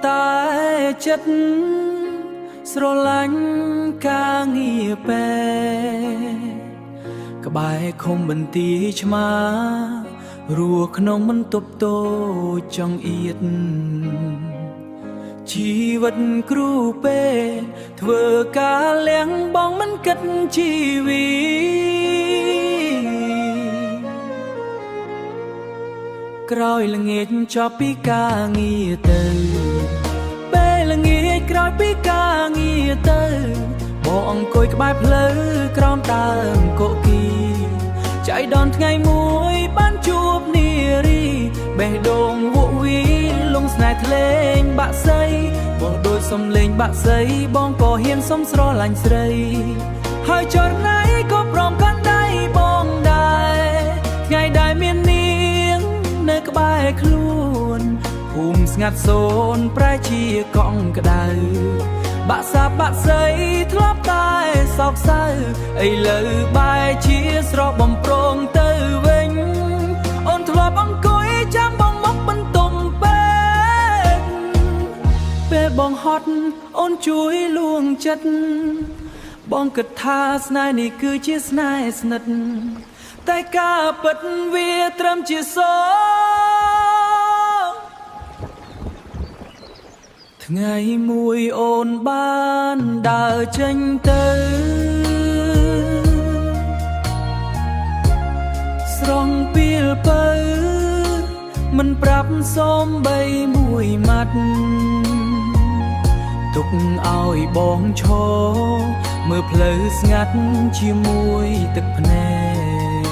តែចិត្តស្រឡាញ់ការងារពេក្បែរឃុំបន្ទាយឆ្មារស់ក្នុងមិនទប់តូចចង្អៀតជីវិតគ្រូពេធ្វើការលះបងមិនគិតជីវីក្រោយល្ងាចចប់ពីការងារទៅពេលល្ងាចក្រោយពីការងារទៅបងអង្គុយក្បែរផ្លូវក្រោមដើមកុកគីចៃដនថ្ងៃមួយបានជួបនារីបេះដូងវក់វីលងស្នេហ៍ធ្លេងបាក់សីបងដូចសំលេងបាក់សីបងក៏ហ៊ានសុំស្រឡាញ់ស្រីហើយចរណៃក៏ព្រមកាន់ដៃបងដែរថ្ងៃដែលមាននាងនៅក្បែរខ្លួនភូមិស្ងាត់សូនប្រែជាកង់ក្ដៅបាក់សាបាក់សីធ្លាប់តែសោកសៅឥឡូវបែរជាស្រស់បំប្រងទៅវិញអូនធ្លាប់អង្គុយចាំបងមកបន្ទុំពេកពេលបងហត់អូនជួយលួងចិត្តបងគិតថាស្នេហ៍នេះគឺជាស្នេហ៍ស្និទ្ធតែការពិតវាត្រឹមជាសោថ្ងៃមួយអូនបានដើរចេញទៅស្រង់ពីលពៅមិនប្រាប់សូម្បីមួយម៉ាត់ទុកឲ្យបងឈរមើលផ្លូវស្ងាត់ជាមួយទឹកភ្នែក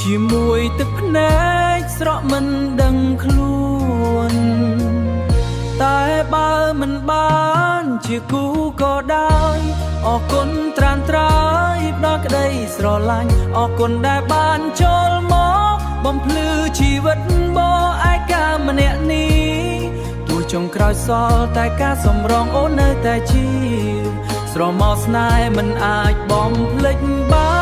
ជាមួយទឹកភ្នែកស្រក់មិនដឹងខ្លួនតែបើមិនបានជាគូក៏ដោយអរគុណត្រានត្រើយផ្ដល់ក្តីស្រឡាញ់អរគុណដែលបានចូលមកបំភ្លឺជីវិតបងឯកាម្នាក់នេះទោះចុងក្រោយសល់តែការសម្រងអូននៅតែជាស្រមោលស្នេហ៍មិនអាចបំភ្លេចបាន